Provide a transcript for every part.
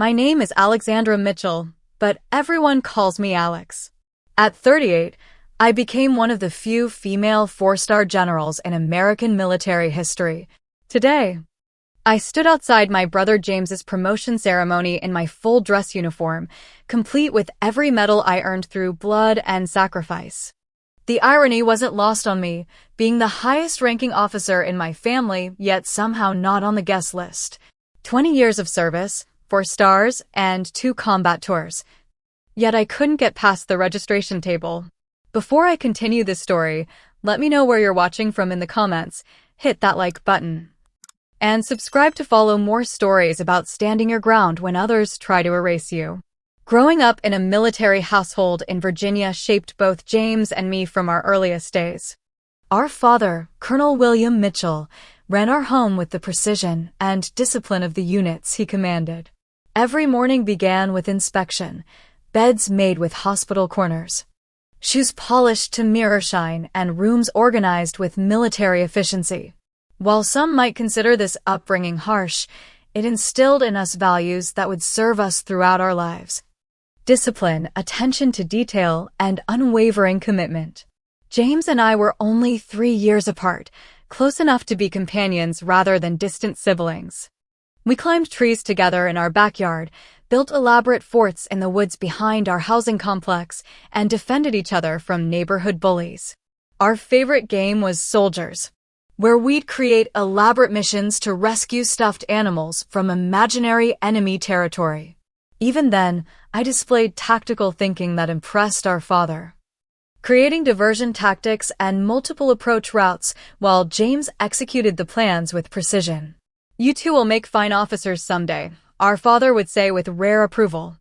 My name is Alexandra Mitchell, but everyone calls me Alex. At 38, I became one of the few female four-star generals in American military history. Today, I stood outside my brother James's promotion ceremony in my full dress uniform, complete with every medal I earned through blood and sacrifice. The irony wasn't lost on me, being the highest-ranking officer in my family, yet somehow not on the guest list. 20 years of service, 4 stars, and 2 combat tours. Yet I couldn't get past the registration table. Before I continue this story, let me know where you're watching from in the comments, hit that like button, and subscribe to follow more stories about standing your ground when others try to erase you. Growing up in a military household in Virginia shaped both James and me from our earliest days. Our father, Colonel William Mitchell, ran our home with the precision and discipline of the units he commanded. Every morning began with inspection, beds made with hospital corners, shoes polished to mirror shine, and rooms organized with military efficiency. While some might consider this upbringing harsh, it instilled in us values that would serve us throughout our lives. Discipline, attention to detail, and unwavering commitment. James and I were only 3 years apart, close enough to be companions rather than distant siblings. We climbed trees together in our backyard, built elaborate forts in the woods behind our housing complex, and defended each other from neighborhood bullies. Our favorite game was Soldiers, where we'd create elaborate missions to rescue stuffed animals from imaginary enemy territory. Even then, I displayed tactical thinking that impressed our father, creating diversion tactics and multiple approach routes while James executed the plans with precision. "You two will make fine officers someday," our father would say with rare approval.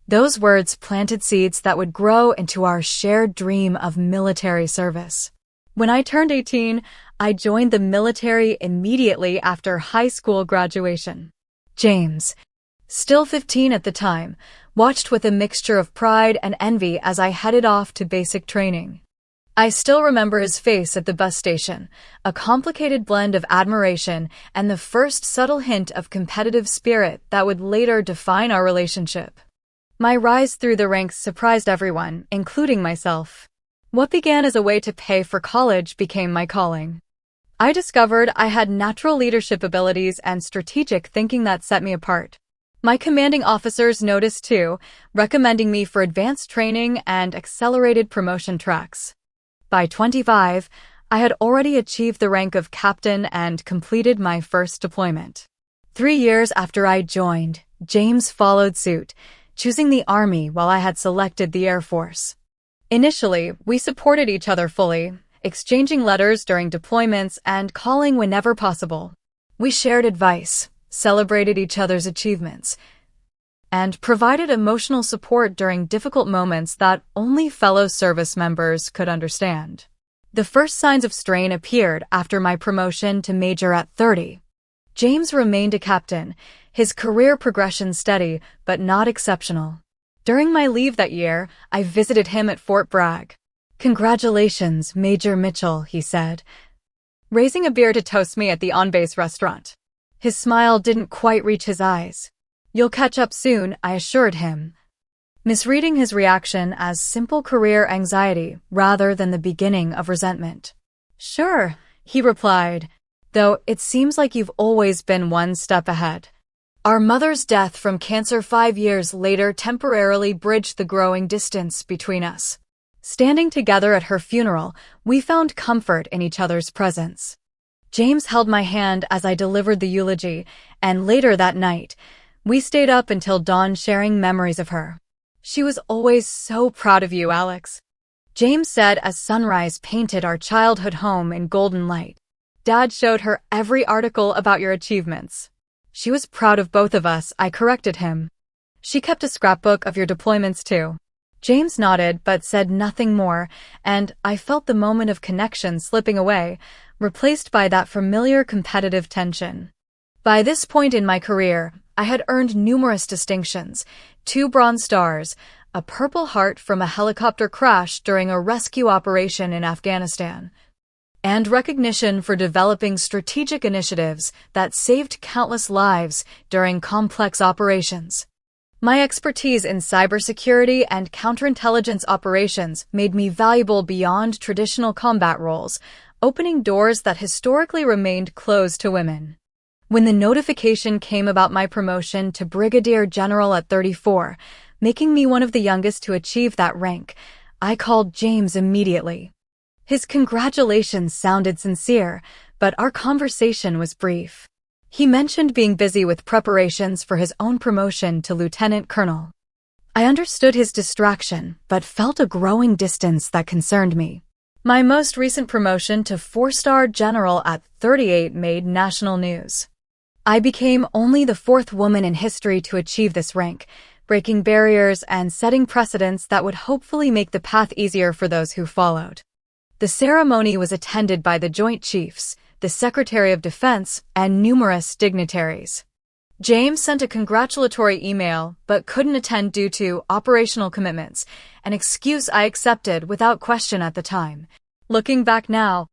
Those words planted seeds that would grow into our shared dream of military service. When I turned 18, I joined the military immediately after high school graduation. James, still 15 at the time, watched with a mixture of pride and envy as I headed off to basic training. I still remember his face at the bus station, a complicated blend of admiration and the first subtle hint of competitive spirit that would later define our relationship. My rise through the ranks surprised everyone, including myself. What began as a way to pay for college became my calling. I discovered I had natural leadership abilities and strategic thinking that set me apart. My commanding officers noticed too, recommending me for advanced training and accelerated promotion tracks. By 25, I had already achieved the rank of captain and completed my first deployment. 3 years after I joined, James followed suit, choosing the Army while I had selected the Air Force. Initially, we supported each other fully, exchanging letters during deployments and calling whenever possible. We shared advice, celebrated each other's achievements, and provided emotional support during difficult moments that only fellow service members could understand. The first signs of strain appeared after my promotion to major at 30. James remained a captain, his career progression steady but not exceptional. During my leave that year, I visited him at Fort Bragg. "Congratulations, Major Mitchell," he said, raising a beer to toast me at the on-base restaurant. His smile didn't quite reach his eyes. "You'll catch up soon," I assured him, misreading his reaction as simple career anxiety rather than the beginning of resentment. "Sure," he replied, "though it seems like you've always been one step ahead." Our mother's death from cancer 5 years later temporarily bridged the growing distance between us. Standing together at her funeral, we found comfort in each other's presence. James held my hand as I delivered the eulogy, and later that night, we stayed up until dawn sharing memories of her. "She was always so proud of you, Alex," James said as sunrise painted our childhood home in golden light. "Dad showed her every article about your achievements." "She was proud of both of us," I corrected him. "She kept a scrapbook of your deployments too." James nodded but said nothing more, and I felt the moment of connection slipping away, replaced by that familiar competitive tension. By this point in my career, I had earned numerous distinctions, 2 Bronze Stars, a Purple Heart from a helicopter crash during a rescue operation in Afghanistan, and recognition for developing strategic initiatives that saved countless lives during complex operations. My expertise in cybersecurity and counterintelligence operations made me valuable beyond traditional combat roles, opening doors that historically remained closed to women. When the notification came about my promotion to Brigadier General at 34, making me one of the youngest to achieve that rank, I called James immediately. His congratulations sounded sincere, but our conversation was brief. He mentioned being busy with preparations for his own promotion to lieutenant colonel. I understood his distraction, but felt a growing distance that concerned me. My most recent promotion to 4-star general at 38 made national news. I became only the 4th woman in history to achieve this rank, breaking barriers and setting precedents that would hopefully make the path easier for those who followed. The ceremony was attended by the Joint Chiefs, the Secretary of Defense, and numerous dignitaries. James sent a congratulatory email but couldn't attend due to operational commitments, an excuse I accepted without question at the time. Looking back now,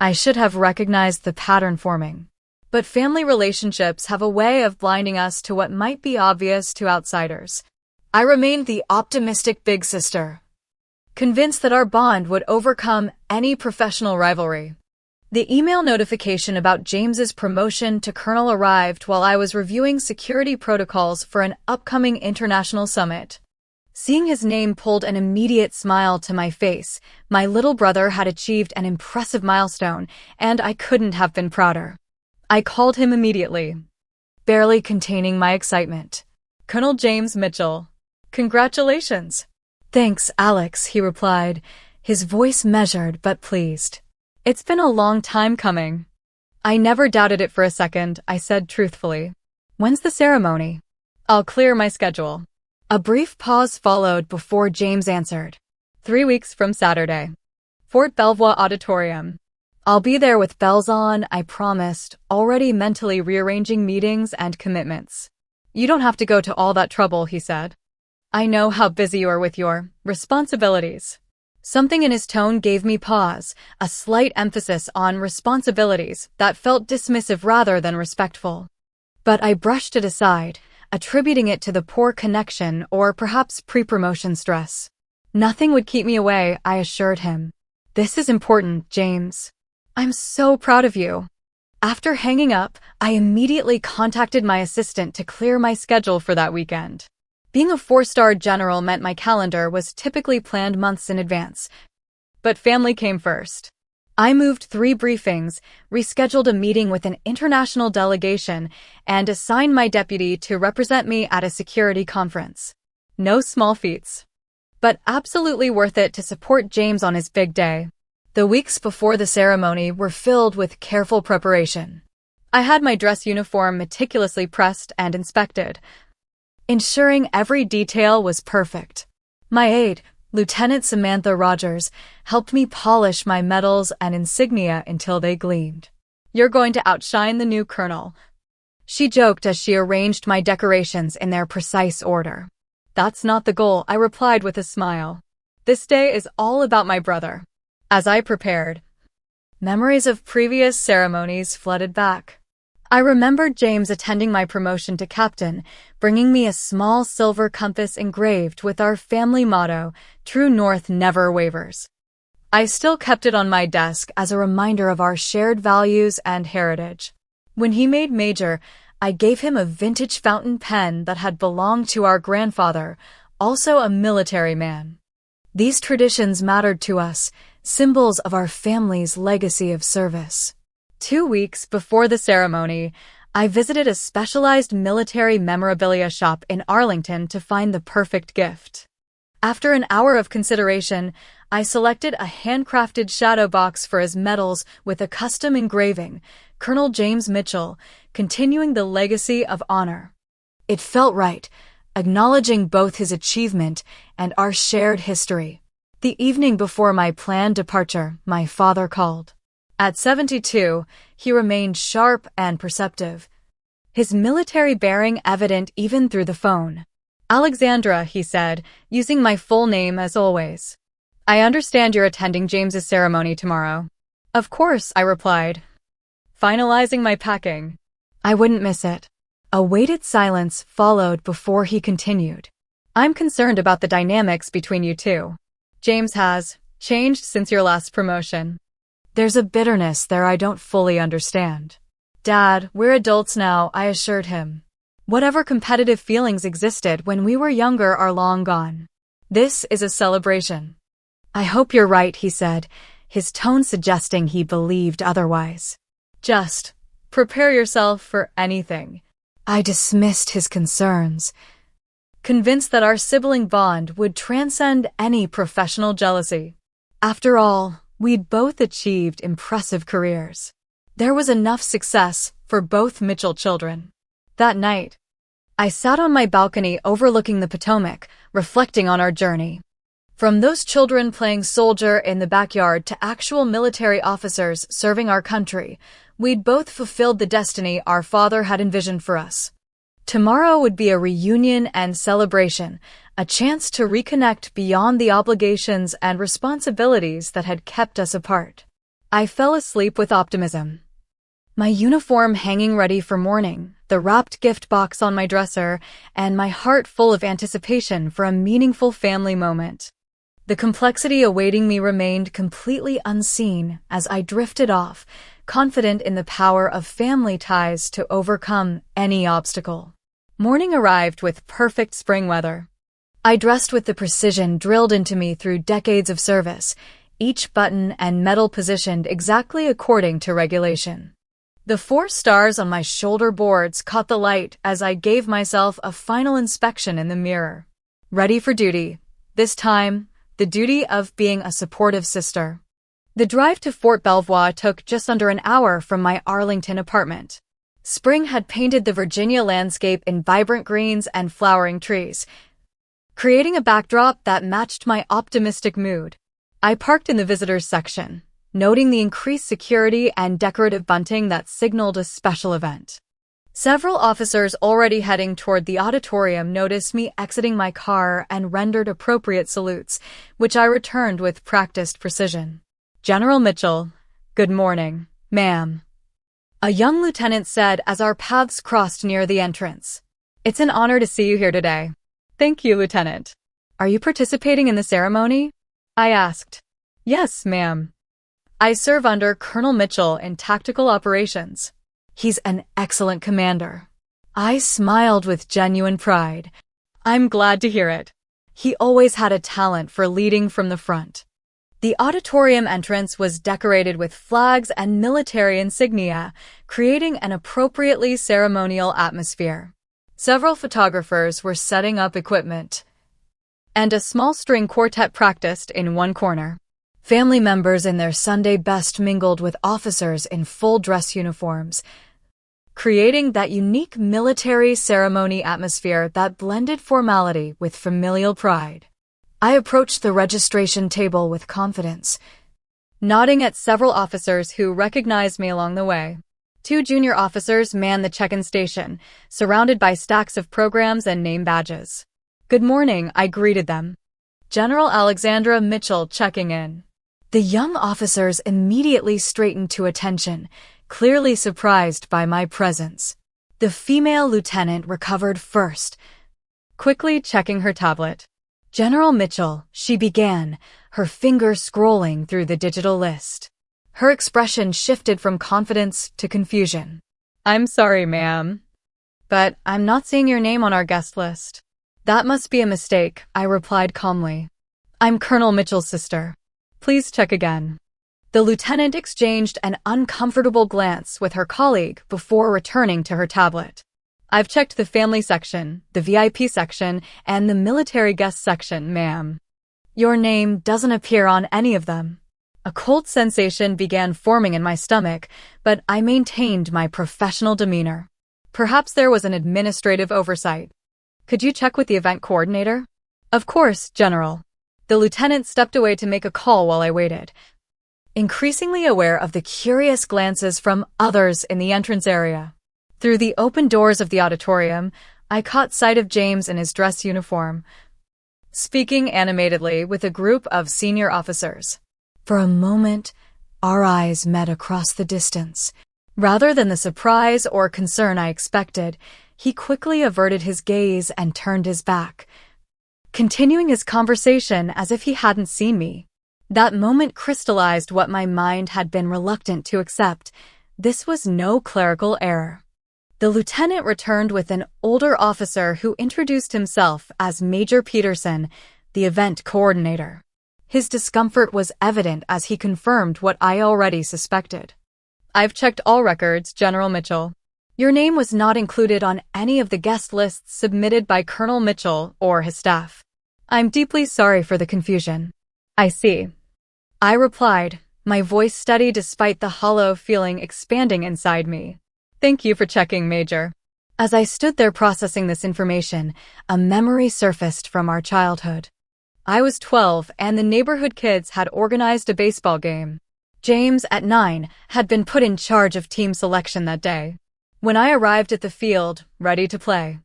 I should have recognized the pattern forming. But family relationships have a way of blinding us to what might be obvious to outsiders. I remained the optimistic big sister, convinced that our bond would overcome any professional rivalry. The email notification about James's promotion to colonel arrived while I was reviewing security protocols for an upcoming international summit. Seeing his name pulled an immediate smile to my face. My little brother had achieved an impressive milestone, and I couldn't have been prouder. I called him immediately, barely containing my excitement. "Colonel James Mitchell. Congratulations." "Thanks, Alex," he replied, his voice measured but pleased. "It's been a long time coming." I never doubted it for a second, I said truthfully. "When's the ceremony?" "I'll clear my schedule." A brief pause followed before James answered. 3 weeks from Saturday. Fort Belvoir Auditorium. "I'll be there with bells on," I promised, already mentally rearranging meetings and commitments. "You don't have to go to all that trouble," he said. "I know how busy you are with your responsibilities." Something in his tone gave me pause, a slight emphasis on responsibilities that felt dismissive rather than respectful. But I brushed it aside, attributing it to the poor connection or perhaps pre-promotion stress. "Nothing would keep me away," I assured him. "This is important, James. I'm so proud of you." After hanging up, I immediately contacted my assistant to clear my schedule for that weekend. Being a 4-star general meant my calendar was typically planned months in advance. But family came first. I moved 3 briefings, rescheduled a meeting with an international delegation, and assigned my deputy to represent me at a security conference. No small feats, but absolutely worth it to support James on his big day. The weeks before the ceremony were filled with careful preparation. I had my dress uniform meticulously pressed and inspected, ensuring every detail was perfect. My aide, Lieutenant Samantha Rogers, helped me polish my medals and insignia until they gleamed. "You're going to outshine the new colonel," she joked as she arranged my decorations in their precise order. "That's not the goal," I replied with a smile. "This day is all about my brother." As I prepared, memories of previous ceremonies flooded back. I remembered James attending my promotion to captain, bringing me a small silver compass engraved with our family motto, "True North never wavers." I still kept it on my desk as a reminder of our shared values and heritage. When he made major, I gave him a vintage fountain pen that had belonged to our grandfather, also a military man. These traditions mattered to us, symbols of our family's legacy of service. 2 weeks before the ceremony, I visited a specialized military memorabilia shop in Arlington to find the perfect gift. After an hour of consideration, I selected a handcrafted shadow box for his medals with a custom engraving, "Colonel James Mitchell, continuing the legacy of honor." It felt right, acknowledging both his achievement and our shared history. The evening before my planned departure, my father called. At 72, he remained sharp and perceptive, his military bearing evident even through the phone. "Alexandra," he said, using my full name as always. "I understand you're attending James's ceremony tomorrow." "Of course," I replied, finalizing my packing. "I wouldn't miss it." A weighted silence followed before he continued. I'm concerned about the dynamics between you two. James has changed since your last promotion. There's a bitterness there I don't fully understand. Dad, we're adults now, I assured him. Whatever competitive feelings existed when we were younger are long gone. This is a celebration. I hope you're right, he said, his tone suggesting he believed otherwise. Just prepare yourself for anything. I dismissed his concerns, convinced that our sibling bond would transcend any professional jealousy. After all, we'd both achieved impressive careers. There was enough success for both Mitchell children. That night, I sat on my balcony overlooking the Potomac, reflecting on our journey. From those children playing soldier in the backyard to actual military officers serving our country, we'd both fulfilled the destiny our father had envisioned for us. Tomorrow would be a reunion and celebration, a chance to reconnect beyond the obligations and responsibilities that had kept us apart. I fell asleep with optimism. My uniform hanging ready for morning, the wrapped gift box on my dresser, and my heart full of anticipation for a meaningful family moment. The complexity awaiting me remained completely unseen as I drifted off, confident in the power of family ties to overcome any obstacle. Morning arrived with perfect spring weather. I dressed with the precision drilled into me through decades of service, each button and medal positioned exactly according to regulation. The 4 stars on my shoulder boards caught the light as I gave myself a final inspection in the mirror. Ready for duty. This time, the duty of being a supportive sister. The drive to Fort Belvoir took just under an hour from my Arlington apartment. Spring had painted the Virginia landscape in vibrant greens and flowering trees, creating a backdrop that matched my optimistic mood. I parked in the visitors section, noting the increased security and decorative bunting that signaled a special event. Several officers already heading toward the auditorium noticed me exiting my car and rendered appropriate salutes, which I returned with practiced precision. General Mitchell, good morning, ma'am. A young lieutenant said as our paths crossed near the entrance. It's an honor to see you here today. Thank you, Lieutenant. Are you participating in the ceremony? I asked. Yes, ma'am. I serve under Colonel Mitchell in tactical operations. He's an excellent commander. I smiled with genuine pride. I'm glad to hear it. He always had a talent for leading from the front. The auditorium entrance was decorated with flags and military insignia, creating an appropriately ceremonial atmosphere. Several photographers were setting up equipment, and a small string quartet practiced in one corner. Family members in their Sunday best mingled with officers in full dress uniforms, creating that unique military ceremony atmosphere that blended formality with familial pride. I approached the registration table with confidence, nodding at several officers who recognized me along the way. 2 junior officers manned the check-in station, surrounded by stacks of programs and name badges. Good morning, I greeted them. General Alexandra Mitchell checking in. The young officers immediately straightened to attention, clearly surprised by my presence. The female lieutenant recovered first, quickly checking her tablet. General Mitchell, she began, her finger scrolling through the digital list. Her expression shifted from confidence to confusion. I'm sorry, ma'am, but I'm not seeing your name on our guest list. That must be a mistake, I replied calmly. I'm Colonel Mitchell's sister. Please check again. The lieutenant exchanged an uncomfortable glance with her colleague before returning to her tablet. I've checked the family section, the VIP section, and the military guest section, ma'am. Your name doesn't appear on any of them. A cold sensation began forming in my stomach, but I maintained my professional demeanor. Perhaps there was an administrative oversight. Could you check with the event coordinator? Of course, General. The lieutenant stepped away to make a call while I waited, increasingly aware of the curious glances from others in the entrance area. Through the open doors of the auditorium, I caught sight of James in his dress uniform, speaking animatedly with a group of senior officers. For a moment, our eyes met across the distance. Rather than the surprise or concern I expected, he quickly averted his gaze and turned his back, continuing his conversation as if he hadn't seen me. That moment crystallized what my mind had been reluctant to accept. This was no clerical error. The lieutenant returned with an older officer who introduced himself as Major Peterson, the event coordinator. His discomfort was evident as he confirmed what I already suspected. "I've checked all records, General Mitchell. Your name was not included on any of the guest lists submitted by Colonel Mitchell or his staff. I'm deeply sorry for the confusion." "I see," I replied, my voice steady despite the hollow feeling expanding inside me. "Thank you for checking, Major." As I stood there processing this information, a memory surfaced from our childhood. I was 12 and the neighborhood kids had organized a baseball game. James, at 9, had been put in charge of team selection that day. When I arrived at the field, ready to play,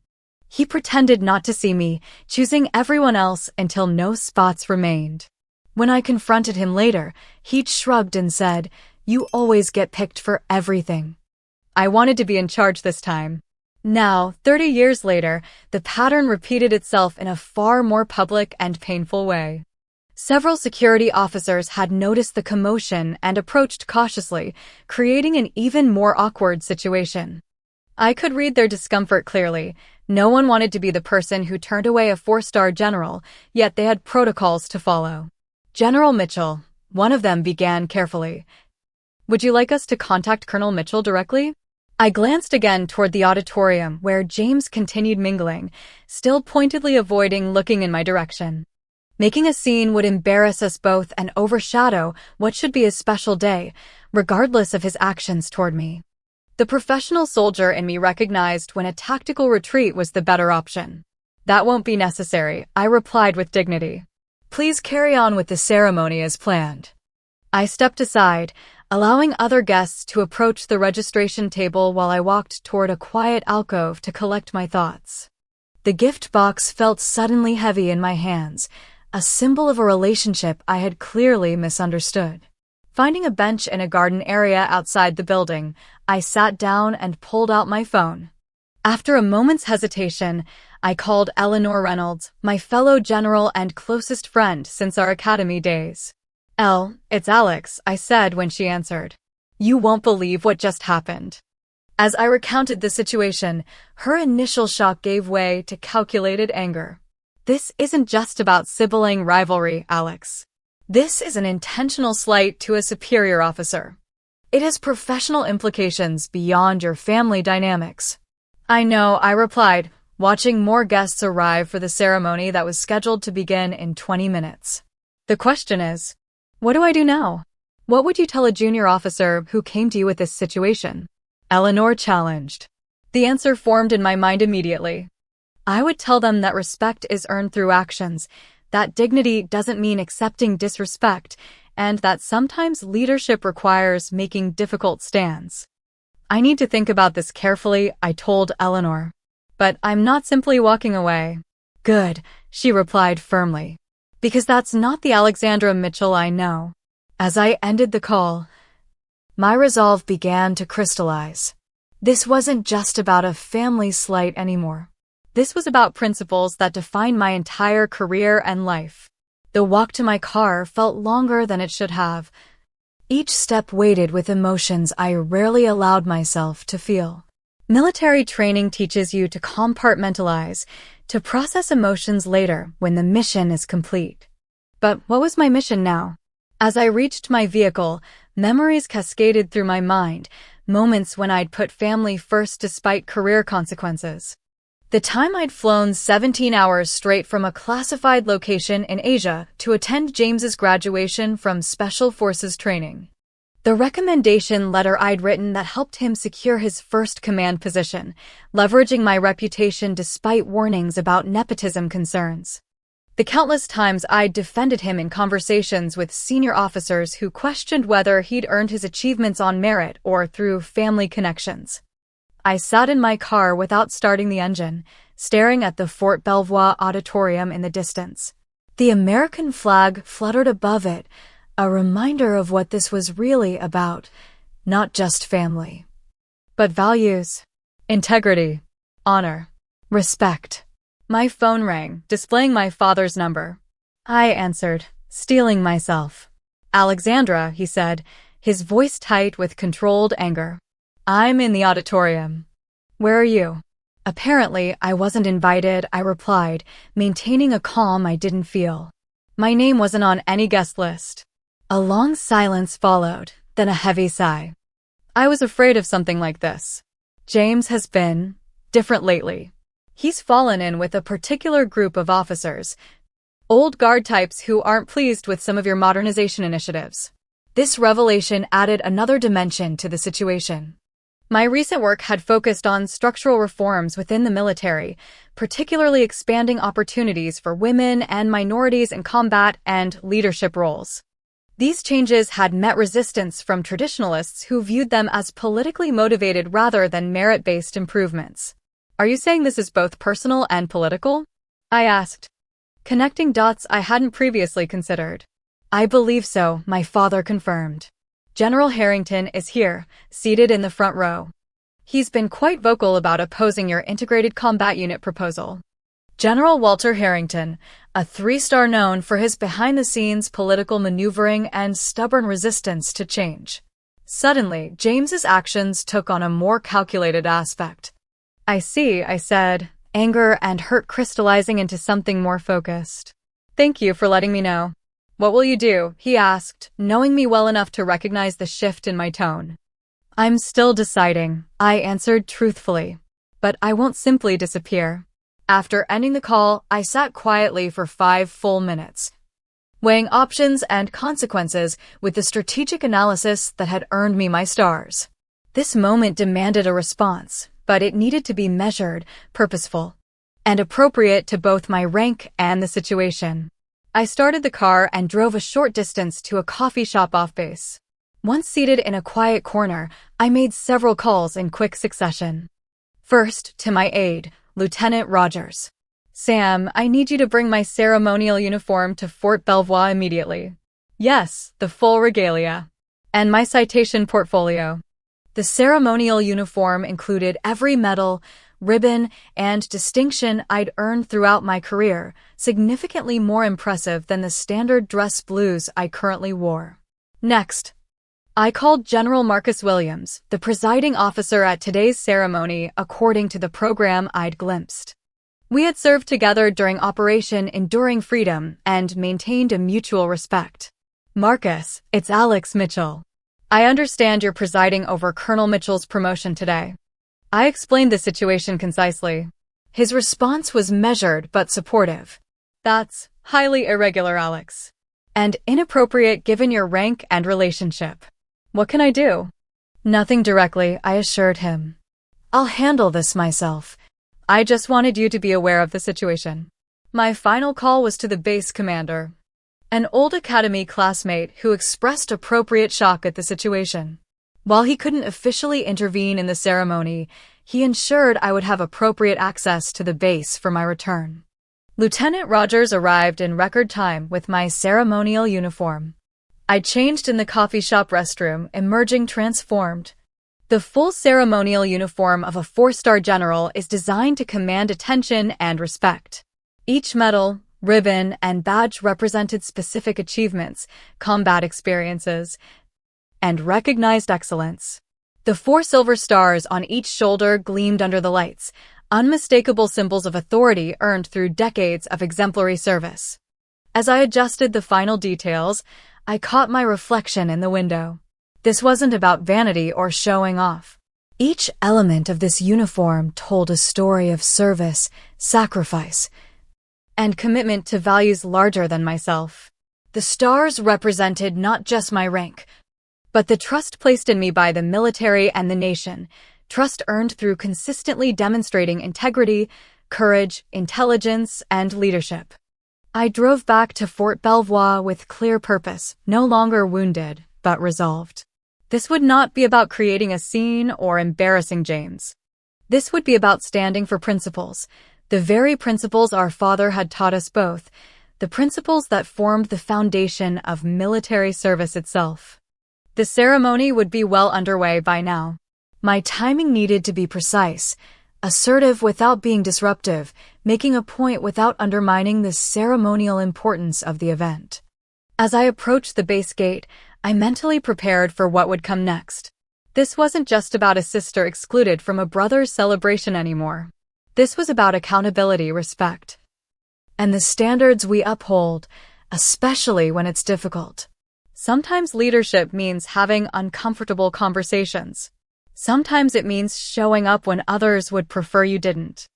he pretended not to see me, choosing everyone else until no spots remained. When I confronted him later, he shrugged and said, "You always get picked for everything." I wanted to be in charge this time. Now, 30 years later, the pattern repeated itself in a far more public and painful way. Several security officers had noticed the commotion and approached cautiously, creating an even more awkward situation. I could read their discomfort clearly. No one wanted to be the person who turned away a 4-star general, yet they had protocols to follow. "General Mitchell," one of them began carefully, "would you like us to contact Colonel Mitchell directly?" I glanced again toward the auditorium where James continued mingling, still pointedly avoiding looking in my direction. Making a scene would embarrass us both and overshadow what should be a special day, regardless of his actions toward me. The professional soldier in me recognized when a tactical retreat was the better option. "That won't be necessary," I replied with dignity. "Please carry on with the ceremony as planned." I stepped aside, allowing other guests to approach the registration table while I walked toward a quiet alcove to collect my thoughts. The gift box felt suddenly heavy in my hands, a symbol of a relationship I had clearly misunderstood. Finding a bench in a garden area outside the building, I sat down and pulled out my phone. After a moment's hesitation, I called Eleanor Reynolds, my fellow general and closest friend since our academy days. "Elle, it's Alex," I said when she answered. "You won't believe what just happened." As I recounted the situation, her initial shock gave way to calculated anger. "This isn't just about sibling rivalry, Alex. This is an intentional slight to a superior officer. It has professional implications beyond your family dynamics." "I know," I replied, watching more guests arrive for the ceremony that was scheduled to begin in 20 minutes. "The question is, what do I do now? What would you tell a junior officer who came to you with this situation?" Eleanor challenged. The answer formed in my mind immediately. I would tell them that respect is earned through actions, that dignity doesn't mean accepting disrespect, and that sometimes leadership requires making difficult stands. "I need to think about this carefully," I told Eleanor. "But I'm not simply walking away." "Good," she replied firmly. "Because that's not the Alexandra Mitchell I know." As I ended the call, my resolve began to crystallize. This wasn't just about a family slight anymore. This was about principles that define my entire career and life. The walk to my car felt longer than it should have. Each step weighted with emotions I rarely allowed myself to feel. Military training teaches you to compartmentalize, to process emotions later when the mission is complete. But what was my mission now? As I reached my vehicle, memories cascaded through my mind, moments when I'd put family first despite career consequences. The time I'd flown 17 hours straight from a classified location in Asia to attend James's graduation from Special Forces training. The recommendation letter I'd written that helped him secure his first command position, leveraging my reputation despite warnings about nepotism concerns. The countless times I'd defended him in conversations with senior officers who questioned whether he'd earned his achievements on merit or through family connections. I sat in my car without starting the engine, staring at the Fort Belvoir auditorium in the distance. The American flag fluttered above it, a reminder of what this was really about, not just family, but values, integrity, honor, respect. My phone rang, displaying my father's number. I answered, steeling myself. Alexandra, he said, his voice tight with controlled anger. I'm in the auditorium. Where are you? Apparently, I wasn't invited, I replied, maintaining a calm I didn't feel. My name wasn't on any guest list. A long silence followed, then a heavy sigh. I was afraid of something like this. James has been different lately. He's fallen in with a particular group of officers, old guard types who aren't pleased with some of your modernization initiatives. This revelation added another dimension to the situation. My recent work had focused on structural reforms within the military, particularly expanding opportunities for women and minorities in combat and leadership roles. These changes had met resistance from traditionalists who viewed them as politically motivated rather than merit-based improvements. Are you saying this is both personal and political? I asked, connecting dots I hadn't previously considered. I believe so, my father confirmed. General Harrington is here, seated in the front row. He's been quite vocal about opposing your integrated combat unit proposal. General Walter Harrington, a 3-star known for his behind-the-scenes political maneuvering and stubborn resistance to change. Suddenly, James's actions took on a more calculated aspect. I see, I said, anger and hurt crystallizing into something more focused. Thank you for letting me know. What will you do? He asked, knowing me well enough to recognize the shift in my tone. I'm still deciding, I answered truthfully. But I won't simply disappear. After ending the call, I sat quietly for 5 full minutes, weighing options and consequences with the strategic analysis that had earned me my stars. This moment demanded a response, but it needed to be measured, purposeful, and appropriate to both my rank and the situation. I started the car and drove a short distance to a coffee shop off base. Once seated in a quiet corner, I made several calls in quick succession. First, to my aide, Lieutenant Rogers. Sam, I need you to bring my ceremonial uniform to Fort Belvoir immediately. Yes, the full regalia. And my citation portfolio. The ceremonial uniform included every medal, ribbon, and distinction I'd earned throughout my career, significantly more impressive than the standard dress blues I currently wore. Next, I called General Marcus Williams, the presiding officer at today's ceremony according to the program I'd glimpsed. We had served together during Operation Enduring Freedom and maintained a mutual respect. Marcus, it's Alex Mitchell. I understand you're presiding over Colonel Mitchell's promotion today. I explained the situation concisely. His response was measured but supportive. That's highly irregular, Alex. And inappropriate given your rank and relationship. What can I do? Nothing directly, I assured him. I'll handle this myself. I just wanted you to be aware of the situation. My final call was to the base commander, an old academy classmate who expressed appropriate shock at the situation. While he couldn't officially intervene in the ceremony, he ensured I would have appropriate access to the base for my return. Lieutenant Rogers arrived in record time with my ceremonial uniform. I changed in the coffee shop restroom, emerging transformed. The full ceremonial uniform of a 4-star general is designed to command attention and respect. Each medal, ribbon, and badge represented specific achievements, combat experiences, and recognized excellence. The 4 silver stars on each shoulder gleamed under the lights, unmistakable symbols of authority earned through decades of exemplary service. As I adjusted the final details, I caught my reflection in the window. This wasn't about vanity or showing off. Each element of this uniform told a story of service, sacrifice, and commitment to values larger than myself. The stars represented not just my rank, but the trust placed in me by the military and the nation, trust earned through consistently demonstrating integrity, courage, intelligence, and leadership. I drove back to Fort Belvoir with clear purpose, no longer wounded, but resolved. This would not be about creating a scene or embarrassing James. This would be about standing for principles, the very principles our father had taught us both, the principles that formed the foundation of military service itself. The ceremony would be well underway by now. My timing needed to be precise, assertive without being disruptive, making a point without undermining the ceremonial importance of the event. As I approached the base gate, I mentally prepared for what would come next. This wasn't just about a sister excluded from a brother's celebration anymore. This was about accountability, respect, and the standards we uphold, especially when it's difficult. Sometimes leadership means having uncomfortable conversations. Sometimes it means showing up when others would prefer you didn't.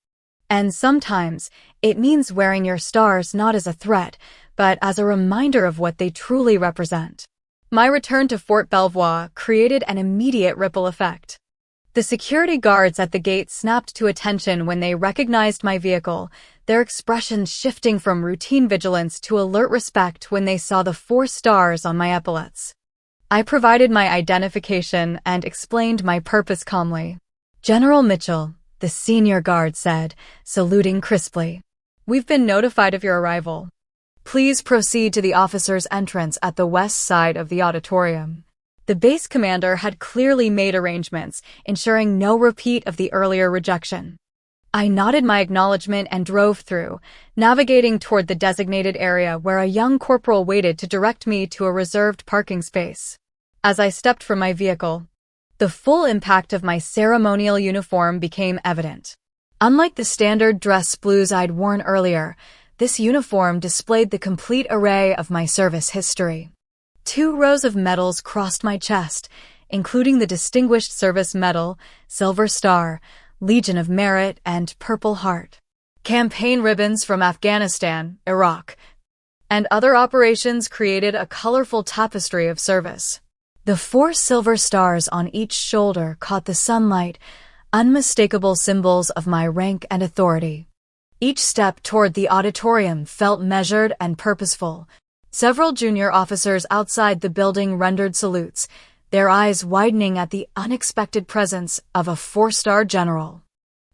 And sometimes it means wearing your stars not as a threat, but as a reminder of what they truly represent. My return to Fort Belvoir created an immediate ripple effect. The security guards at the gate snapped to attention when they recognized my vehicle, their expressions shifting from routine vigilance to alert respect when they saw the 4 stars on my epaulets. I provided my identification and explained my purpose calmly. "General Mitchell," the senior guard said, saluting crisply. "We've been notified of your arrival. Please proceed to the officer's entrance at the west side of the auditorium." The base commander had clearly made arrangements, ensuring no repeat of the earlier rejection. I nodded my acknowledgement and drove through, navigating toward the designated area where a young corporal waited to direct me to a reserved parking space. As I stepped from my vehicle, the full impact of my ceremonial uniform became evident. Unlike the standard dress blues I'd worn earlier, this uniform displayed the complete array of my service history. 2 rows of medals crossed my chest, including the Distinguished Service Medal, Silver Star, Legion of Merit, and Purple Heart. Campaign ribbons from Afghanistan, Iraq, and other operations created a colorful tapestry of service. The 4 silver stars on each shoulder caught the sunlight, unmistakable symbols of my rank and authority. Each step toward the auditorium felt measured and purposeful. Several junior officers outside the building rendered salutes, their eyes widening at the unexpected presence of a 4-star general.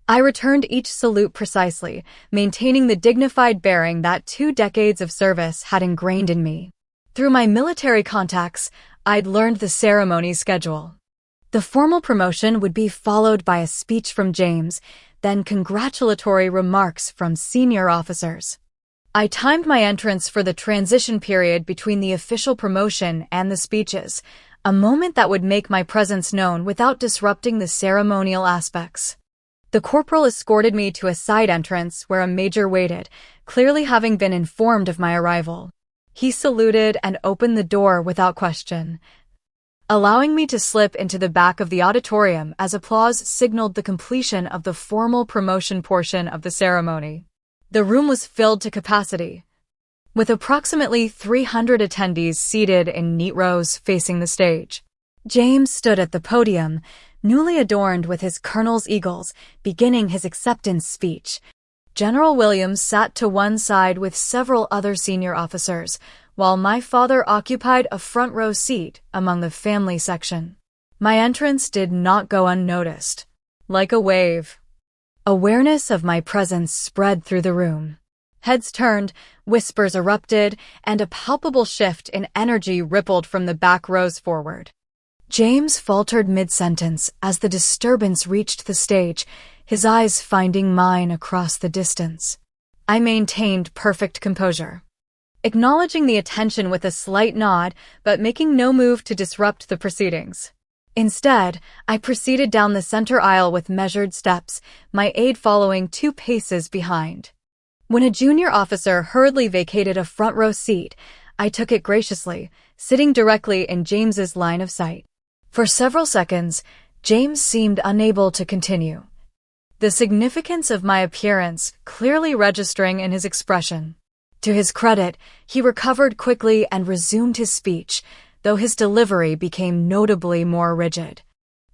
I returned each salute precisely, maintaining the dignified bearing that 2 decades of service had ingrained in me. Through my military contacts, I'd learned the ceremony schedule. The formal promotion would be followed by a speech from James, then congratulatory remarks from senior officers. I timed my entrance for the transition period between the official promotion and the speeches, a moment that would make my presence known without disrupting the ceremonial aspects. The corporal escorted me to a side entrance where a major waited, clearly having been informed of my arrival. He saluted and opened the door without question, allowing me to slip into the back of the auditorium as applause signaled the completion of the formal promotion portion of the ceremony. The room was filled to capacity, with approximately 300 attendees seated in neat rows facing the stage. James stood at the podium, newly adorned with his colonel's eagles, beginning his acceptance speech. General Williams sat to one side with several other senior officers, while my father occupied a front row seat among the family section. My entrance did not go unnoticed. Like a wave, awareness of my presence spread through the room. Heads turned, whispers erupted, and a palpable shift in energy rippled from the back rows forward. James faltered mid-sentence as the disturbance reached the stage, his eyes finding mine across the distance. I maintained perfect composure, acknowledging the attention with a slight nod, but making no move to disrupt the proceedings. Instead, I proceeded down the center aisle with measured steps, my aide following 2 paces behind. When a junior officer hurriedly vacated a front row seat, I took it graciously, sitting directly in James's line of sight. For several seconds, James seemed unable to continue, the significance of my appearance clearly registering in his expression. To his credit, he recovered quickly and resumed his speech, though his delivery became notably more rigid.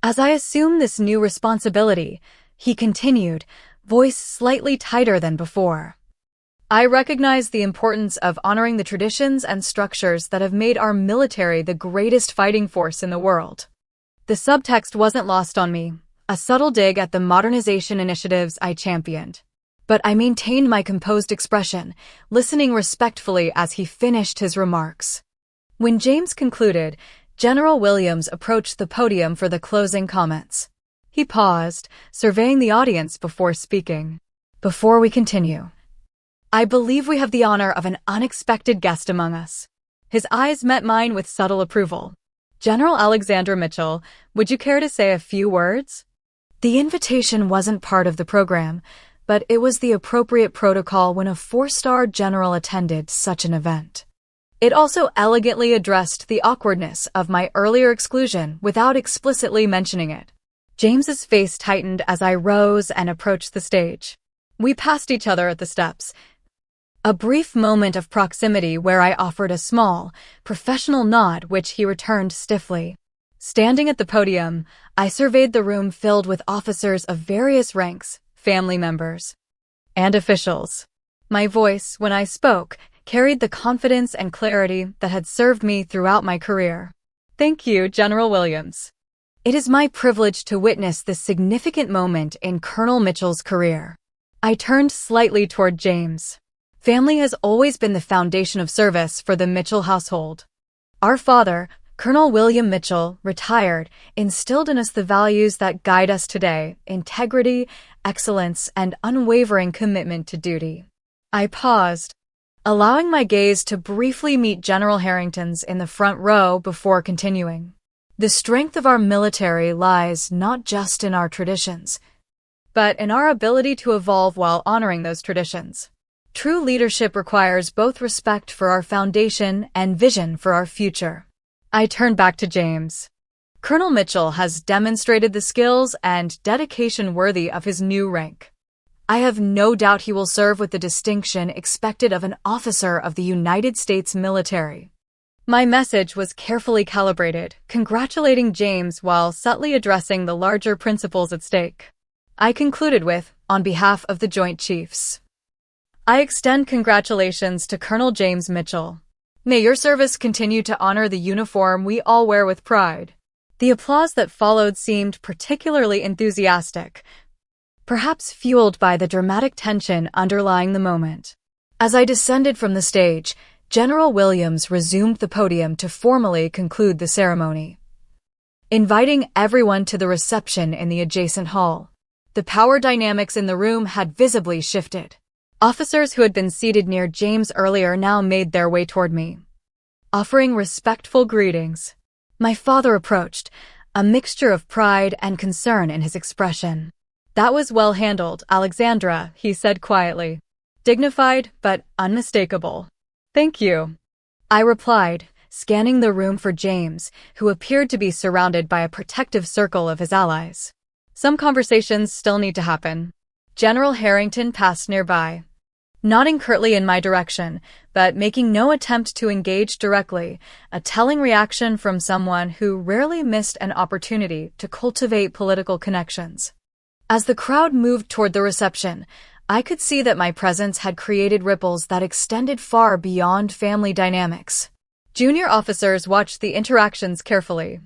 As I assumed this new responsibility, he continued, voice slightly tighter than before. I recognize the importance of honoring the traditions and structures that have made our military the greatest fighting force in the world. The subtext wasn't lost on me, a subtle dig at the modernization initiatives I championed. But I maintained my composed expression, listening respectfully as he finished his remarks. When James concluded, General Williams approached the podium for the closing comments. He paused, surveying the audience before speaking. Before we continue, I believe we have the honor of an unexpected guest among us. His eyes met mine with subtle approval. General Alexandra Mitchell, would you care to say a few words? The invitation wasn't part of the program, but it was the appropriate protocol when a four-star general attended such an event. It also elegantly addressed the awkwardness of my earlier exclusion without explicitly mentioning it. James's face tightened as I rose and approached the stage. We passed each other at the steps. A brief moment of proximity where I offered a small, professional nod which he returned stiffly. Standing at the podium, I surveyed the room filled with officers of various ranks, family members, and officials. My voice, when I spoke, carried the confidence and clarity that had served me throughout my career. Thank you, General Williams. It is my privilege to witness this significant moment in Colonel Mitchell's career. I turned slightly toward James. Family has always been the foundation of service for the Mitchell household. Our father, Colonel William Mitchell, retired, instilled in us the values that guide us today: integrity, excellence, and unwavering commitment to duty. I paused, allowing my gaze to briefly meet General Harrington's in the front row before continuing. The strength of our military lies not just in our traditions, but in our ability to evolve while honoring those traditions. True leadership requires both respect for our foundation and vision for our future. I turned back to James. Colonel Mitchell has demonstrated the skills and dedication worthy of his new rank. I have no doubt he will serve with the distinction expected of an officer of the United States military. My message was carefully calibrated, congratulating James while subtly addressing the larger principles at stake. I concluded with, on behalf of the Joint Chiefs, I extend congratulations to Colonel James Mitchell. May your service continue to honor the uniform we all wear with pride. The applause that followed seemed particularly enthusiastic, perhaps fueled by the dramatic tension underlying the moment. As I descended from the stage, General Williams resumed the podium to formally conclude the ceremony, inviting everyone to the reception in the adjacent hall. The power dynamics in the room had visibly shifted. Officers who had been seated near James earlier now made their way toward me, offering respectful greetings. My father approached, a mixture of pride and concern in his expression. That was well handled, Alexandra, he said quietly. Dignified, but unmistakable. Thank you, I replied, scanning the room for James, who appeared to be surrounded by a protective circle of his allies. Some conversations still need to happen. General Harrington passed nearby, nodding curtly in my direction, but making no attempt to engage directly, a telling reaction from someone who rarely missed an opportunity to cultivate political connections. As the crowd moved toward the reception, I could see that my presence had created ripples that extended far beyond family dynamics. Junior officers watched the interactions carefully,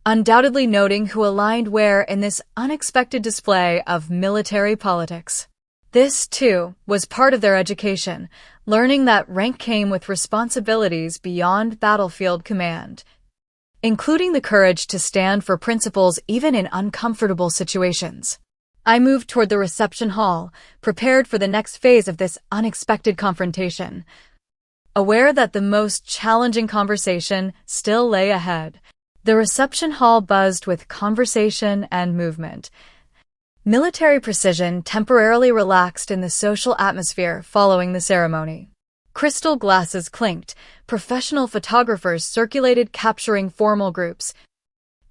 undoubtedly noting who aligned where in this unexpected display of military politics. This, too, was part of their education, learning that rank came with responsibilities beyond battlefield command, including the courage to stand for principles even in uncomfortable situations. I moved toward the reception hall, prepared for the next phase of this unexpected confrontation, aware that the most challenging conversation still lay ahead. The reception hall buzzed with conversation and movement. Military precision temporarily relaxed in the social atmosphere following the ceremony. Crystal glasses clinked, professional photographers circulated capturing formal groups,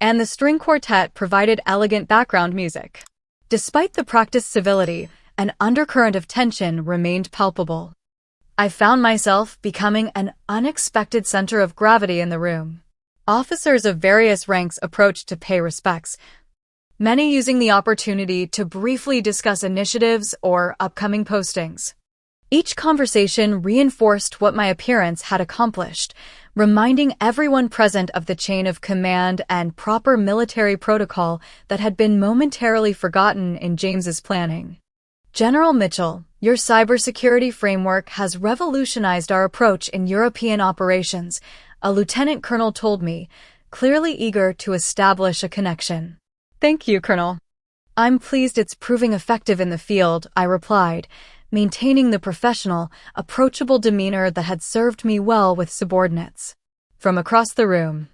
and the string quartet provided elegant background music. Despite the practiced civility, an undercurrent of tension remained palpable. I found myself becoming an unexpected center of gravity in the room. Officers of various ranks approached to pay respects, many using the opportunity to briefly discuss initiatives or upcoming postings. Each conversation reinforced what my appearance had accomplished, reminding everyone present of the chain of command and proper military protocol that had been momentarily forgotten in James's planning. General Mitchell, your cybersecurity framework has revolutionized our approach in European operations, a lieutenant colonel told me, clearly eager to establish a connection. Thank you, Colonel. I'm pleased it's proving effective in the field, I replied, maintaining the professional, approachable demeanor that had served me well with subordinates. From across the room,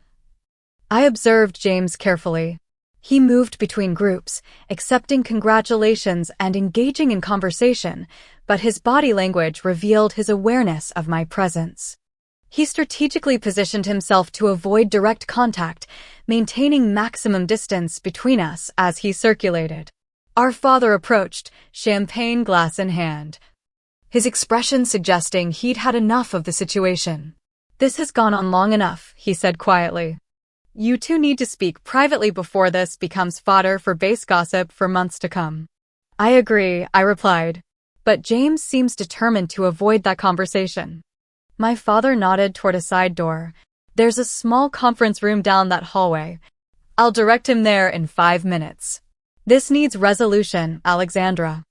I observed James carefully. He moved between groups, accepting congratulations and engaging in conversation, but his body language revealed his awareness of my presence. He strategically positioned himself to avoid direct contact, maintaining maximum distance between us as he circulated. Our father approached, champagne glass in hand, his expression suggesting he'd had enough of the situation. "This has gone on long enough," he said quietly. "You two need to speak privately before this becomes fodder for base gossip for months to come." "I agree," I replied, but James seems determined to avoid that conversation. My father nodded toward a side door. "There's a small conference room down that hallway. I'll direct him there in 5 minutes. This needs resolution, Alexandra."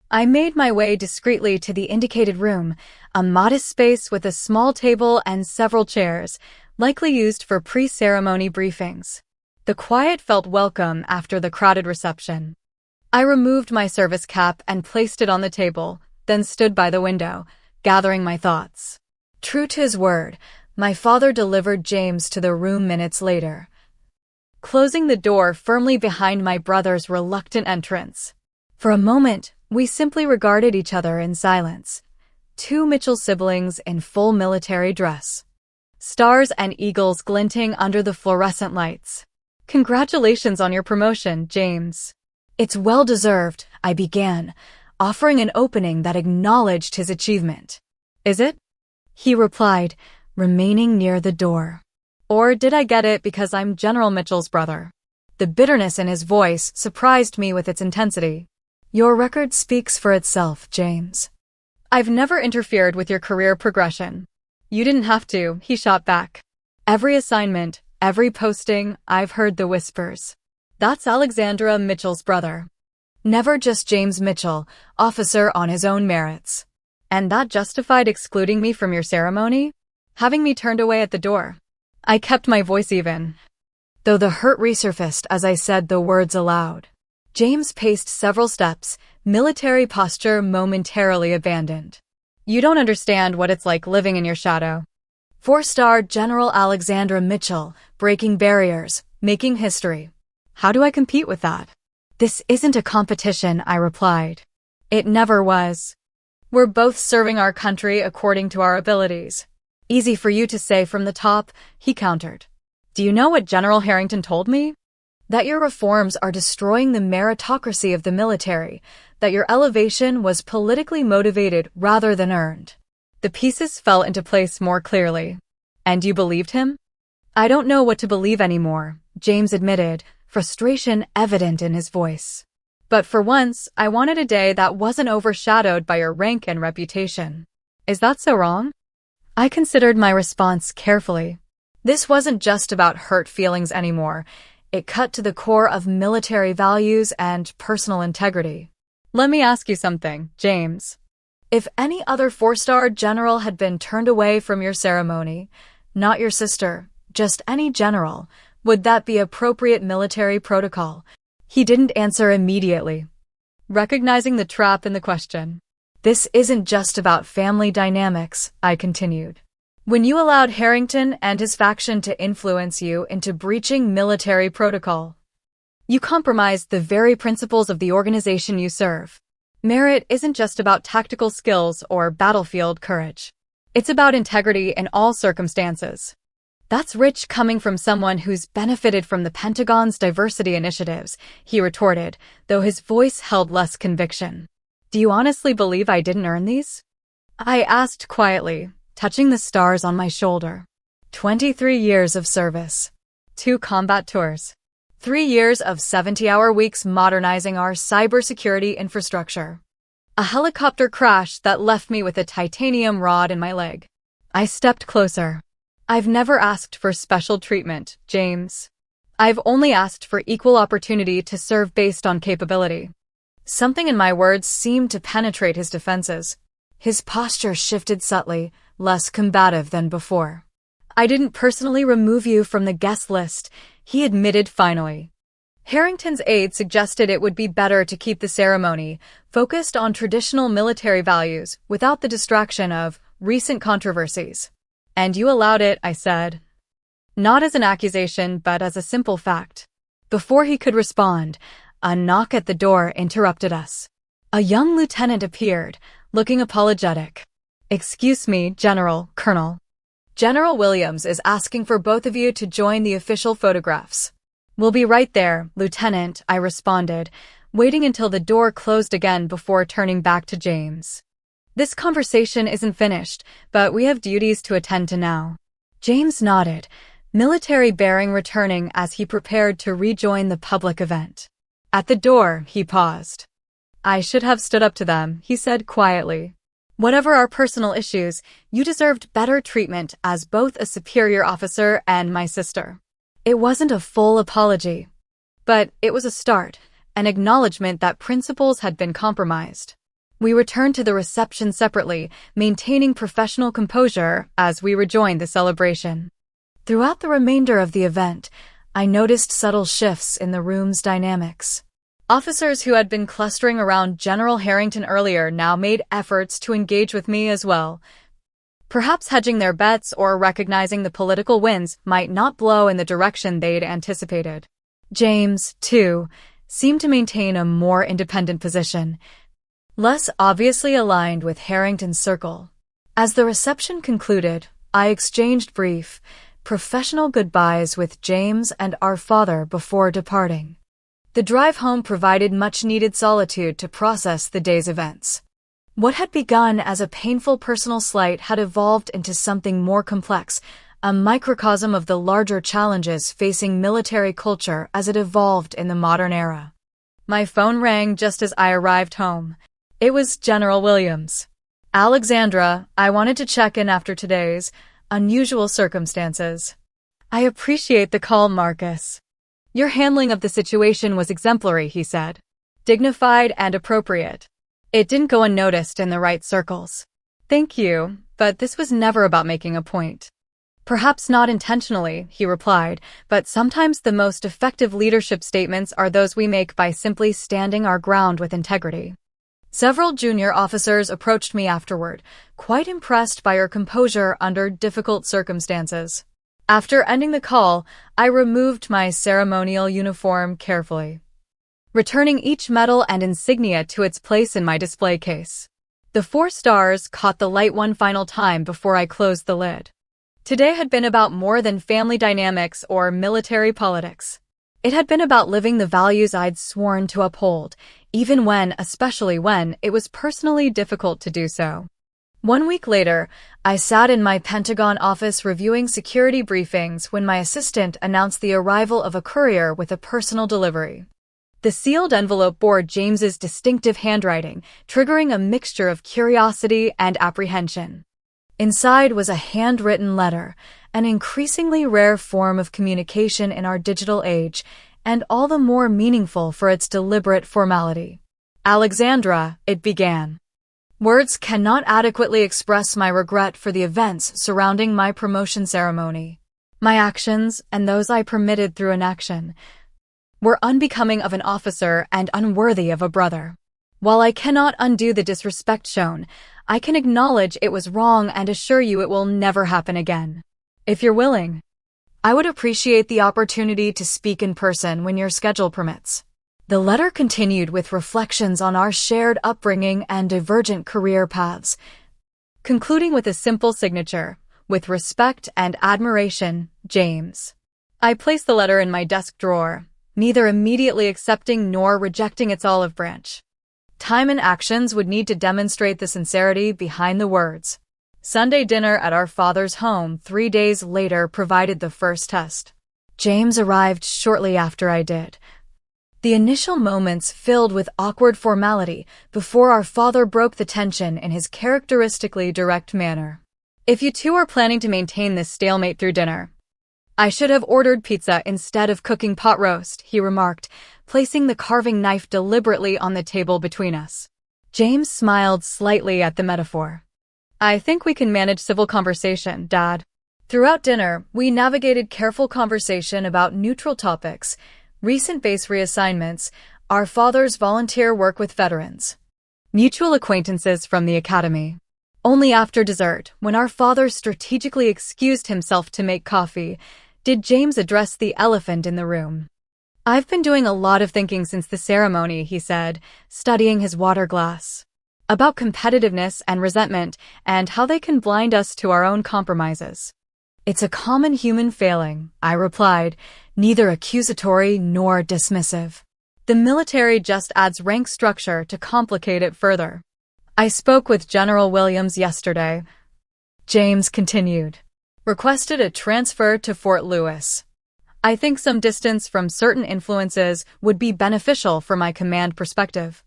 I made my way discreetly to the indicated room, a modest space with a small table and several chairs, likely used for pre-ceremony briefings. The quiet felt welcome after the crowded reception. I removed my service cap and placed it on the table, then stood by the window, gathering my thoughts. True to his word, my father delivered James to the room minutes later, closing the door firmly behind my brother's reluctant entrance. For a moment, we simply regarded each other in silence. Two Mitchell siblings in full military dress, stars and eagles glinting under the fluorescent lights. "Congratulations on your promotion, James." "It's well-deserved," I began, offering an opening that acknowledged his achievement. "Is it?" he replied, remaining near the door. "Or did I get it because I'm General Mitchell's brother?" The bitterness in his voice surprised me with its intensity. "Your record speaks for itself, James. I've never interfered with your career progression." "You didn't have to," he shot back. "Every assignment, every posting, I've heard the whispers. That's Alexandra Mitchell's brother. Never just James Mitchell, officer on his own merits. And that justified excluding me from your ceremony? Having me turned away at the door." I kept my voice even, though the hurt resurfaced as I said the words aloud. James paced several steps, military posture momentarily abandoned. "You don't understand what it's like living in your shadow. 4-star General Alexandra Mitchell, breaking barriers, making history. How do I compete with that?" "This isn't a competition," I replied. "It never was. We're both serving our country according to our abilities." "Easy for you to say from the top," he countered. "Do you know what General Harrington told me? That your reforms are destroying the meritocracy of the military, that your elevation was politically motivated rather than earned." The pieces fell into place more clearly. "And you believed him?" "I don't know what to believe anymore," James admitted, frustration evident in his voice. "But for once, I wanted a day that wasn't overshadowed by your rank and reputation." "Is that so wrong?" I considered my response carefully. This wasn't just about hurt feelings anymore. It cut to the core of military values and personal integrity. "Let me ask you something, James. If any other 4-star general had been turned away from your ceremony, not your sister, just any general, would that be appropriate military protocol?" He didn't answer immediately, recognizing the trap in the question. "This isn't just about family dynamics," I continued. "When you allowed Harrington and his faction to influence you into breaching military protocol, you compromised the very principles of the organization you serve. Merit isn't just about tactical skills or battlefield courage. It's about integrity in all circumstances." "That's rich coming from someone who's benefited from the Pentagon's diversity initiatives," he retorted, though his voice held less conviction. "Do you honestly believe I didn't earn these?" I asked quietly, touching the stars on my shoulder. 23 years of service. 2 combat tours. 3 years of 70-hour weeks modernizing our cybersecurity infrastructure. A helicopter crash that left me with a titanium rod in my leg. I stepped closer. "I've never asked for special treatment, James. I've only asked for equal opportunity to serve based on capability." Something in my words seemed to penetrate his defenses. His posture shifted subtly, less combative than before. "I didn't personally remove you from the guest list," he admitted finally. Harrington's aide suggested it would be better to keep the ceremony focused on traditional military values without the distraction of recent controversies. "And you allowed it," I said. Not as an accusation, but as a simple fact. Before he could respond, a knock at the door interrupted us. A young lieutenant appeared, looking apologetic. "Excuse me, General, Colonel. General Williams is asking for both of you to join the official photographs." "We'll be right there, Lieutenant," I responded, waiting until the door closed again before turning back to James. "This conversation isn't finished, but we have duties to attend to now." James nodded, military bearing returning as he prepared to rejoin the public event. At the door, he paused. "I should have stood up to them," he said quietly. "Whatever our personal issues, you deserved better treatment as both a superior officer and my sister." It wasn't a full apology, but it was a start, an acknowledgement that principles had been compromised. We returned to the reception separately, maintaining professional composure as we rejoined the celebration. Throughout the remainder of the event, I noticed subtle shifts in the room's dynamics. Officers who had been clustering around General Harrington earlier now made efforts to engage with me as well, perhaps hedging their bets or recognizing the political winds might not blow in the direction they'd anticipated. James, too, seemed to maintain a more independent position, less obviously aligned with Harrington's circle. As the reception concluded, I exchanged brief, professional goodbyes with James and our father before departing. The drive home provided much-needed solitude to process the day's events. What had begun as a painful personal slight had evolved into something more complex, a microcosm of the larger challenges facing military culture as it evolved in the modern era. My phone rang just as I arrived home. It was General Williams. "Alexandra, I wanted to check in after today's unusual circumstances." "I appreciate the call, Marcus. Your handling of the situation was exemplary," he said. "Dignified and appropriate. It didn't go unnoticed in the right circles." "Thank you, but this was never about making a point." "Perhaps not intentionally," he replied, "but sometimes the most effective leadership statements are those we make by simply standing our ground with integrity." Several junior officers approached me afterward, quite impressed by your composure under difficult circumstances. After ending the call, I removed my ceremonial uniform carefully, returning each medal and insignia to its place in my display case. The 4 stars caught the light one final time before I closed the lid. Today had been about more than family dynamics or military politics. It had been about living the values I'd sworn to uphold, even when, especially when, it was personally difficult to do so. 1 week later, I sat in my Pentagon office reviewing security briefings when my assistant announced the arrival of a courier with a personal delivery. The sealed envelope bore James's distinctive handwriting, triggering a mixture of curiosity and apprehension. Inside was a handwritten letter, an increasingly rare form of communication in our digital age, and all the more meaningful for its deliberate formality. "Alexandra," it began. "Words cannot adequately express my regret for the events surrounding my promotion ceremony. My actions, and those I permitted through inaction, were unbecoming of an officer and unworthy of a brother. While I cannot undo the disrespect shown, I can acknowledge it was wrong and assure you it will never happen again. If you're willing, I would appreciate the opportunity to speak in person when your schedule permits." The letter continued with reflections on our shared upbringing and divergent career paths, concluding with a simple signature, "With respect and admiration, James." I placed the letter in my desk drawer, neither immediately accepting nor rejecting its olive branch. Time and actions would need to demonstrate the sincerity behind the words. Sunday dinner at our father's home 3 days later provided the first test. James arrived shortly after I did. The initial moments filled with awkward formality before our father broke the tension in his characteristically direct manner. "If you two are planning to maintain this stalemate through dinner, I should have ordered pizza instead of cooking pot roast," he remarked, placing the carving knife deliberately on the table between us. James smiled slightly at the metaphor. "I think we can manage civil conversation, Dad." Throughout dinner, we navigated careful conversation about neutral topics, Recent base reassignments, our father's volunteer work with veterans. Mutual acquaintances from the academy. Only after dessert, when our father strategically excused himself to make coffee, did James address the elephant in the room. I've been doing a lot of thinking since the ceremony, he said, studying his water glass. About competitiveness and resentment and how they can blind us to our own compromises. It's a common human failing, I replied, neither accusatory nor dismissive. The military just adds rank structure to complicate it further. I spoke with General Williams yesterday. James continued. Requested a transfer to Fort Lewis. I think some distance from certain influences would be beneficial for my command perspective.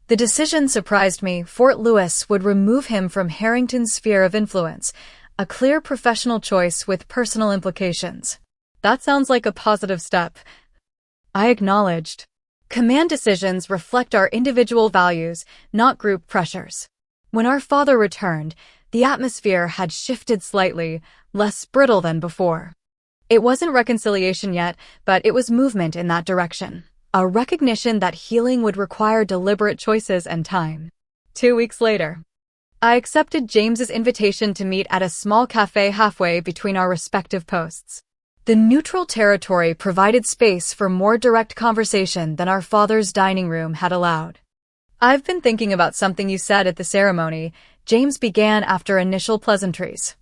The decision surprised me. Fort Lewis would remove him from Harrington's sphere of influence, a clear professional choice with personal implications. That sounds like a positive step. I acknowledged. Command decisions reflect our individual values, not group pressures. When our father returned, the atmosphere had shifted slightly, less brittle than before. It wasn't reconciliation yet, but it was movement in that direction. A recognition that healing would require deliberate choices and time. 2 weeks later, I accepted James's invitation to meet at a small cafe halfway between our respective posts. The neutral territory provided space for more direct conversation than our father's dining room had allowed. I've been thinking about something you said at the ceremony, James began after initial pleasantries.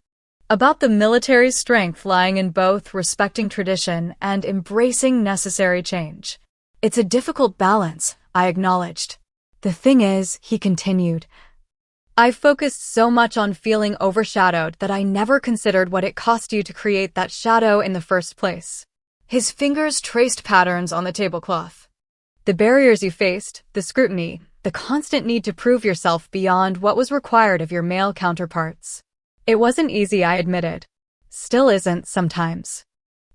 About the military's strength lying in both respecting tradition and embracing necessary change. It's a difficult balance, I acknowledged. The thing is, he continued, I focused so much on feeling overshadowed that I never considered what it cost you to create that shadow in the first place. His fingers traced patterns on the tablecloth. The barriers you faced, the scrutiny, the constant need to prove yourself beyond what was required of your male counterparts. It wasn't easy, I admitted. Still isn't sometimes.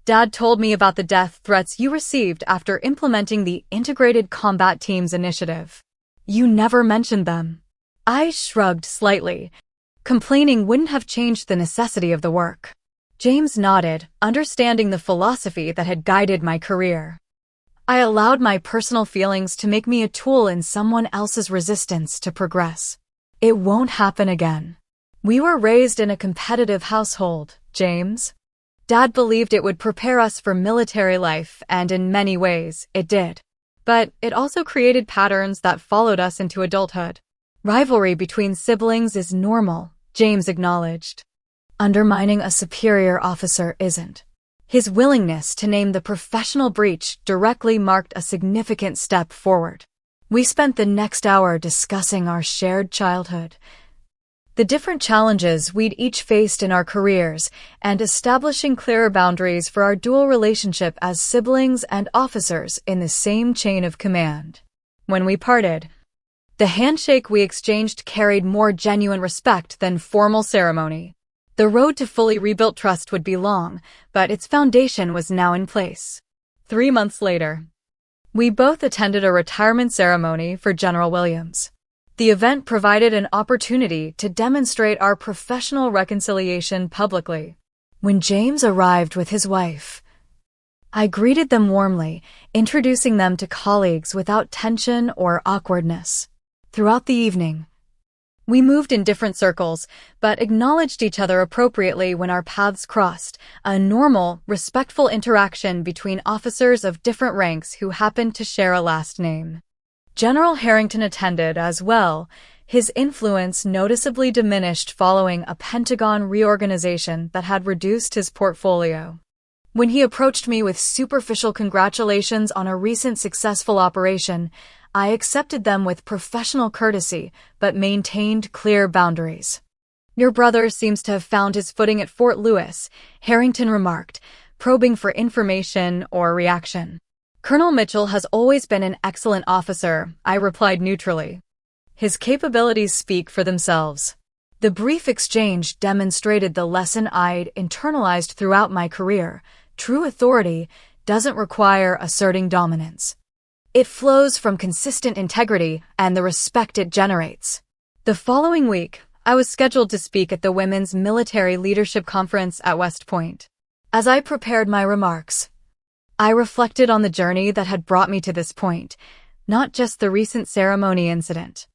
Dad told me about the death threats you received after implementing the Integrated Combat Teams initiative. You never mentioned them. I shrugged slightly. Complaining wouldn't have changed the necessity of the work. James nodded, understanding the philosophy that had guided my career. I allowed my personal feelings to make me a tool in someone else's resistance to progress. It won't happen again. We were raised in a competitive household, James. Dad believed it would prepare us for military life, and in many ways, it did. But it also created patterns that followed us into adulthood. Rivalry between siblings is normal, James acknowledged. Undermining a superior officer isn't. His willingness to name the professional breach directly marked a significant step forward. We spent the next hour discussing our shared childhood, the different challenges we'd each faced in our careers, and establishing clearer boundaries for our dual relationship as siblings and officers in the same chain of command. When we parted, the handshake we exchanged carried more genuine respect than formal ceremony. The road to fully rebuilt trust would be long, but its foundation was now in place. 3 months later, we both attended a retirement ceremony for General Williams. The event provided an opportunity to demonstrate our professional reconciliation publicly. When James arrived with his wife, I greeted them warmly, introducing them to colleagues without tension or awkwardness. Throughout the evening, we moved in different circles, but acknowledged each other appropriately when our paths crossed, a normal, respectful interaction between officers of different ranks who happened to share a last name. General Harrington attended as well, his influence noticeably diminished following a Pentagon reorganization that had reduced his portfolio. When he approached me with superficial congratulations on a recent successful operation, I accepted them with professional courtesy, but maintained clear boundaries. Your brother seems to have found his footing at Fort Lewis, Harrington remarked, probing for information or reaction. Colonel Mitchell has always been an excellent officer, I replied neutrally. His capabilities speak for themselves. The brief exchange demonstrated the lesson I'd internalized throughout my career. True authority doesn't require asserting dominance. It flows from consistent integrity and the respect it generates. The following week, I was scheduled to speak at the Women's Military Leadership Conference at West Point. As I prepared my remarks, I reflected on the journey that had brought me to this point, not just the recent ceremony incident,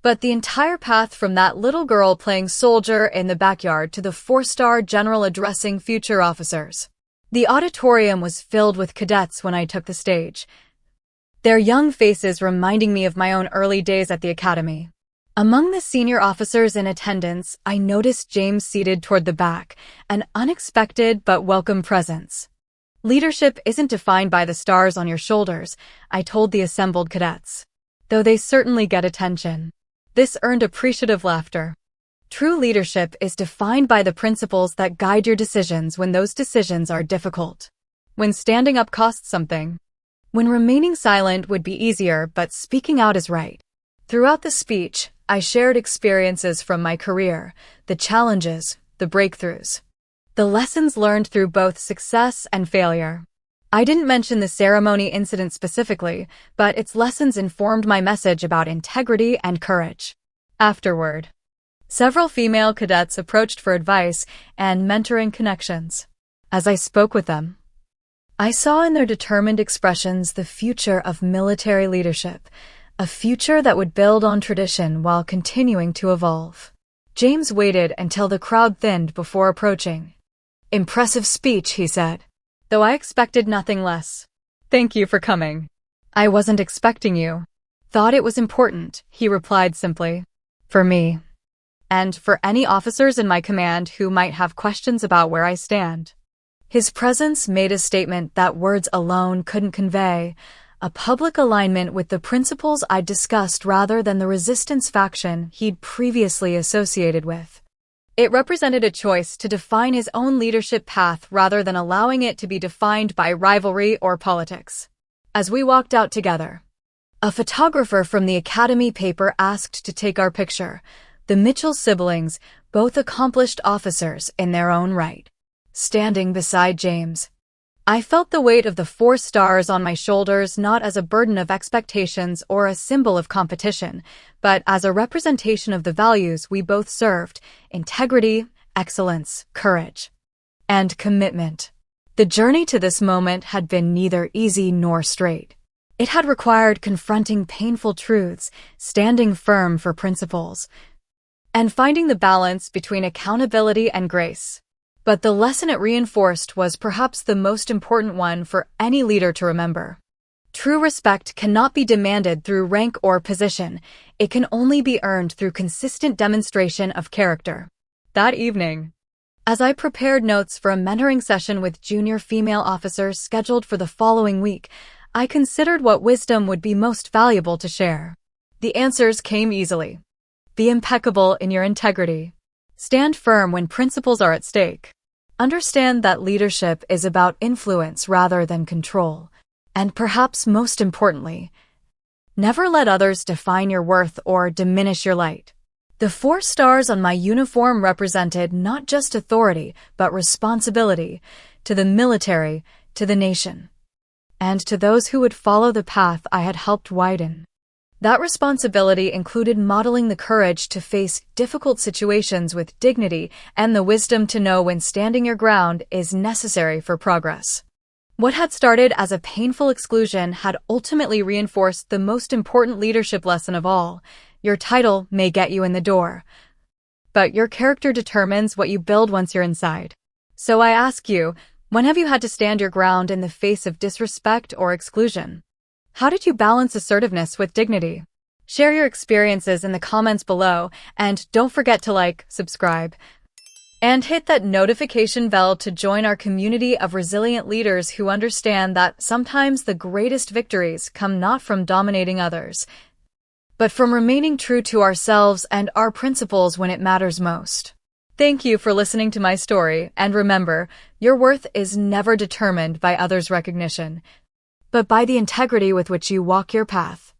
but the entire path from that little girl playing soldier in the backyard to the four-star general addressing future officers. The auditorium was filled with cadets when I took the stage, their young faces reminding me of my own early days at the academy. Among the senior officers in attendance, I noticed James seated toward the back, an unexpected but welcome presence. Leadership isn't defined by the stars on your shoulders, I told the assembled cadets, though they certainly get attention. This earned appreciative laughter. True leadership is defined by the principles that guide your decisions when those decisions are difficult. When standing up costs something. When remaining silent would be easier, but speaking out is right. Throughout the speech, I shared experiences from my career, the challenges, the breakthroughs, the lessons learned through both success and failure. I didn't mention the ceremony incident specifically, but its lessons informed my message about integrity and courage. Afterward, several female cadets approached for advice and mentoring connections. As I spoke with them, I saw in their determined expressions the future of military leadership, a future that would build on tradition while continuing to evolve. James waited until the crowd thinned before approaching. "Impressive speech," he said, though I expected nothing less. "Thank you for coming. I wasn't expecting you. Thought it was important," he replied simply. "For me. And for any officers in my command who might have questions about where I stand." His presence made a statement that words alone couldn't convey, a public alignment with the principles I'd discussed rather than the resistance faction he'd previously associated with. It represented a choice to define his own leadership path rather than allowing it to be defined by rivalry or politics. As we walked out together, a photographer from the Academy paper asked to take our picture, the Mitchell siblings, both accomplished officers in their own right, standing beside James. I felt the weight of the 4 stars on my shoulders not as a burden of expectations or a symbol of competition, but as a representation of the values we both served: integrity, excellence, courage, and commitment. The journey to this moment had been neither easy nor straight. It had required confronting painful truths, standing firm for principles, and finding the balance between accountability and grace. But the lesson it reinforced was perhaps the most important one for any leader to remember. True respect cannot be demanded through rank or position. It can only be earned through consistent demonstration of character. That evening, as I prepared notes for a mentoring session with junior female officers scheduled for the following week, I considered what wisdom would be most valuable to share. The answers came easily. Be impeccable in your integrity. Stand firm when principles are at stake. Understand that leadership is about influence rather than control. And perhaps most importantly, never let others define your worth or diminish your light. The 4 stars on my uniform represented not just authority, but responsibility to the military, to the nation, and to those who would follow the path I had helped widen. That responsibility included modeling the courage to face difficult situations with dignity and the wisdom to know when standing your ground is necessary for progress. What had started as a painful exclusion had ultimately reinforced the most important leadership lesson of all: your title may get you in the door, but your character determines what you build once you're inside. So I ask you, when have you had to stand your ground in the face of disrespect or exclusion? How did you balance assertiveness with dignity? Share your experiences in the comments below, and don't forget to like, subscribe, and hit that notification bell to join our community of resilient leaders who understand that sometimes the greatest victories come not from dominating others, but from remaining true to ourselves and our principles when it matters most. Thank you for listening to my story, and remember, your worth is never determined by others' recognition, but by the integrity with which you walk your path.